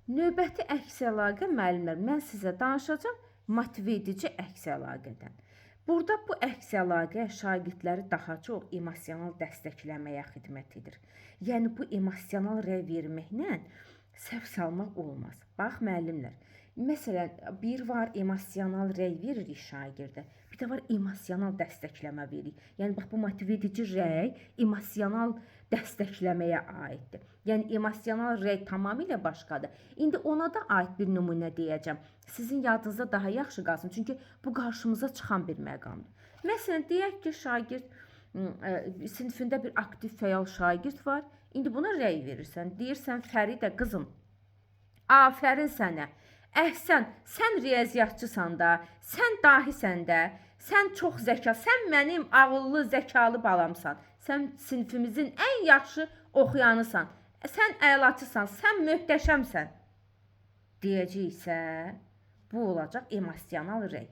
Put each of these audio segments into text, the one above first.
Növbəti əks əlaqə müəllimlər, mən sizə danışacağım motive edici əks əlaqədən. Burada bu əks əlaqə şagirdləri daha çox emosional dəstəkləməyə xidmət edir. Yəni bu emosional rəy verməklə səhv salmaq olmaz. Bax müəllimlər, məsələn, bir var emosional rəy veririk şagirdə, bir də var emosional dəstəkləmə veririk. Yəni bax bu motive edici rəy emosional dəstəkləməyə aiddir. Yəni emosional rəy tamamilə başqadır. İndi ona da aid bir nümunə deyəcəm. Sizin yadınızda daha yaxşı qalsın. Çünki bu qarşımıza çıxan bir məqamdır. Məsələn, deyək ki, şagird sinifində bir aktiv fəal şagird var. İndi buna rəy verirsən. Deyirsən, Fəridə qızım, afərin sənə. Əhsən, sən riyaziyyatçısan da, sən dahisən də, sən çox zəka, sən mənim ağıllı, zəkalı balamsan. Sən sinifimizin ən yaxşı oxuyanısan. Sən əlaçısan, sən möhtəşəmsən. Deyəcəksə, bu olacaq emosional rəy.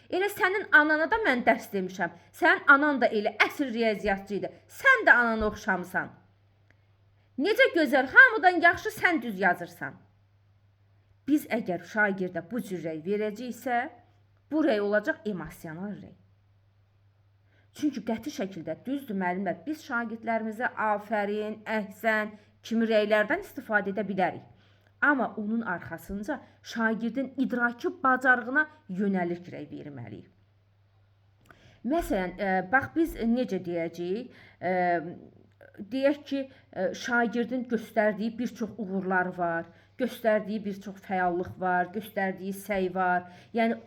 Elə sənin anana da mən dərs demişəm. Sənin anan da elə əsl riyaziyyatçı idi. Sən də anana oxşamısan. Necə gözəl, hamıdan yaxşı sən düz yazırsan. Biz əgər şagirdə bu cür rəy verəcəksə, bu rəy olacaq emosional rəy. Çünki qəti şəkildə düzdür müəllimlər, biz şagirdlərimizə afərin, əhsən kimi rəylərdən istifadə edə bilərik. Amma onun arxasınca şagirdin idraki bacarığına yönəlik rəy verməliyik. Məsələn, bax biz necə deyəcəyik? Deyək ki, şagirdin göstərdiyi bir çox uğurlar var, göstərdiyi bir çox fəallıq var, göstərdiyi səy var. Yəni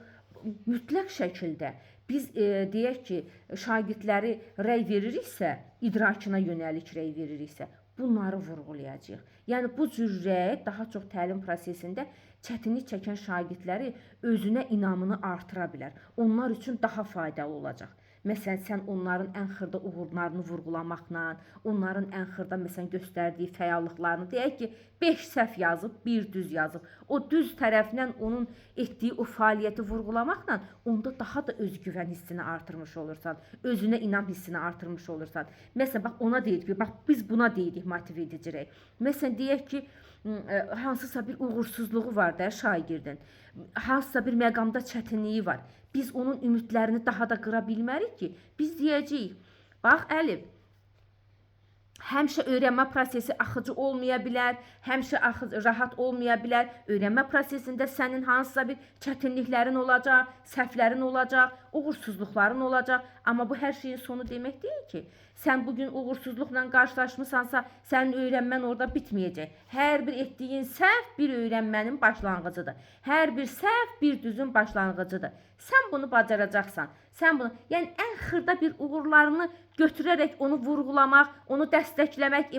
mütləq şəkildə biz deyək ki, şagirdləri rəy veririksə, idrakına yönəlik rəy veririksə, bunları vurğulayacağıq. Yəni bu cür rəy daha çox təlim prosesində çətinlik çəkən şagirdləri özünə inamını artıra bilər. Onlar üçün daha faydalı olacaq. Məsələn, sən onların ən xırda uğurlarını vurğulamaqla, onların ən xırda məsələn göstərdiyi fəallıqlarını, deyək ki, 5 səhv yazıb, 1 düz yazıb. O düz tərəfindən onun etdiyi o fəaliyyəti vurğulamaqla onda daha da özgüvən hissini artırmış olursan, özünə inam hissini artırmış olursan. Məsələn, bax ona deyirik ki, bax biz buna deyirik motive edici rəy. Məsələn, deyək ki, hansısa bir uğursuzluğu var da şagirdin, hansısa bir məqamda çətinliyi var. Biz onun ümidlərini daha da qıra bilmərik ki, biz deyəcəyik, bax Əlif, həmişə öyrənmə prosesi axıcı olmaya bilər, həmişə rahat olmaya bilər. Öyrənmə prosesində sənin hansısa bir çətinliklərin olacaq, səhvlərin olacaq, uğursuzluqların olacaq. Amma bu hər şeyin sonu demək deyil ki, sən bugün uğursuzluqla qarşılaşmısansa, sənin öyrənmən orada bitməyəcək. Hər bir etdiyin səhv bir öyrənmənin başlanğıcıdır. Hər bir səhv bir düzün başlanğıcıdır. Sən bunu bacaracaqsan. Sən bunu, yəni ən xırda bir uğurlarını götürərək onu vurğulamaq, onu dəstəkləmək,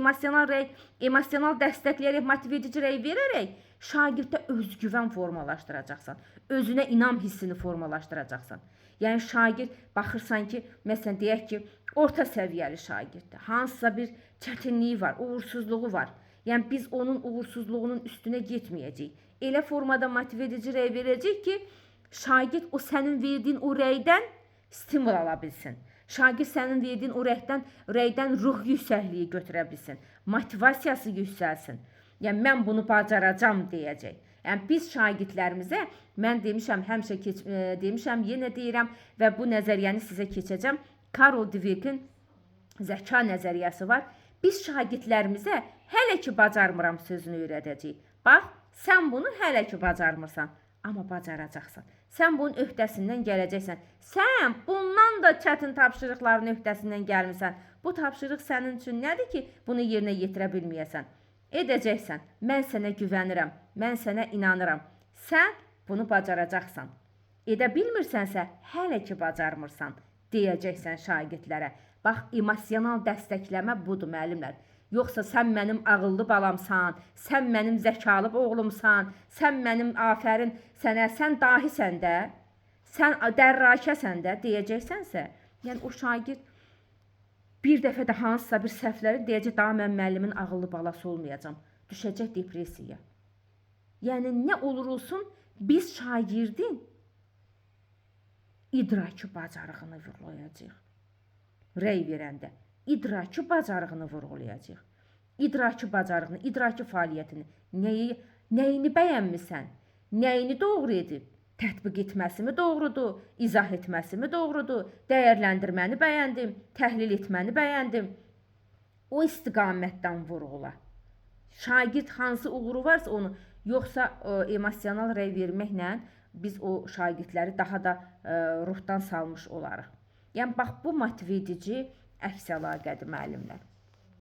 emosional dəstəkləyərək, motive edici rəy verərək şagirddə özgüvən formalaşdıracaqsan. Özünə inam hissini formalaşdıracaqsan. Yəni şagird baxırsan ki, məsələn deyək ki, orta səviyyəli şagirddir. Hansısa bir çətinliyi var, uğursuzluğu var. Yəni biz onun uğursuzluğunun üstünə getməyəcəyik. Elə formada motive edici rəy verəcək ki, şagird o sənin verdiyin o rəydən stimul ala bilsin. Şagird sənin verdiyin o rəydən ruh yüksəkliyi götürə bilsin. Motivasiyası yüksəlsin. Yəni mən bunu bacaracam deyəcək. Yəni biz şagirdlərimizə, mən demişəm, həmişə demişəm, yenə deyirəm və bu nəzəriyyəni sizə keçəcəm. Karl Dweck'in zəka nəzəriyyəsi var. Biz şagirdlərimizə hələ ki bacarmıram sözünü öyrədəcəyik. Bax, sən bunu hələ ki bacarmırsan, amma bacaracaqsan. Sən bunun öhdəsindən gələcəksən. Sən bundan da çətin tapşırıqların öhdəsindən gəlmirsən. Bu tapşırıq sənin üçün nədir ki, bunu yerinə yetirə bilməyəsən? Edəcəksən. Mən sənə güvənirəm. Mən sənə inanıram. Sən bunu bacaracaqsan. Edə bilmirsənsə, hələ ki bacarmırsan, deyəcəksən şagirdlərə. Bax, emosional dəstəkləmə budur müəllimlər. Yoxsa sən mənim ağıllı balamsan, sən mənim zəkalı oğlumsan, sən mənim afərin sənə, sən dahisən də, sən dərrakəsən də deyəcəksənsə, yəni o şagird bir dəfə də hansısa bir səhvləri deyəcək, daha mən müəllimin ağıllı balası olmayacam, düşəcək depressiyaya. Yəni nə olur olsun, biz şagirdin idraki bacarığını vurğulayacağıq. Rəy verəndə idraki bacarığını vurğulayacağıq. İdraki bacarığını, idraki fəaliyyətini. Nəyi? Nəyini bəyənmisən? Nəyini doğru edib? Tətbiq etməsi mi doğrudur? İzah etməsi mi doğrudur? Dəyərləndirməni bəyəndim, təhlil etməni bəyəndim. O istiqamətdən vurğula. Şagird hansı uğuru varsa onu, yoxsa emosional rəy verməklə biz o şagirdləri daha da ruhdan salmış olarıq. Yəni bax bu motiv edici əks əlaqədir müəllimlər.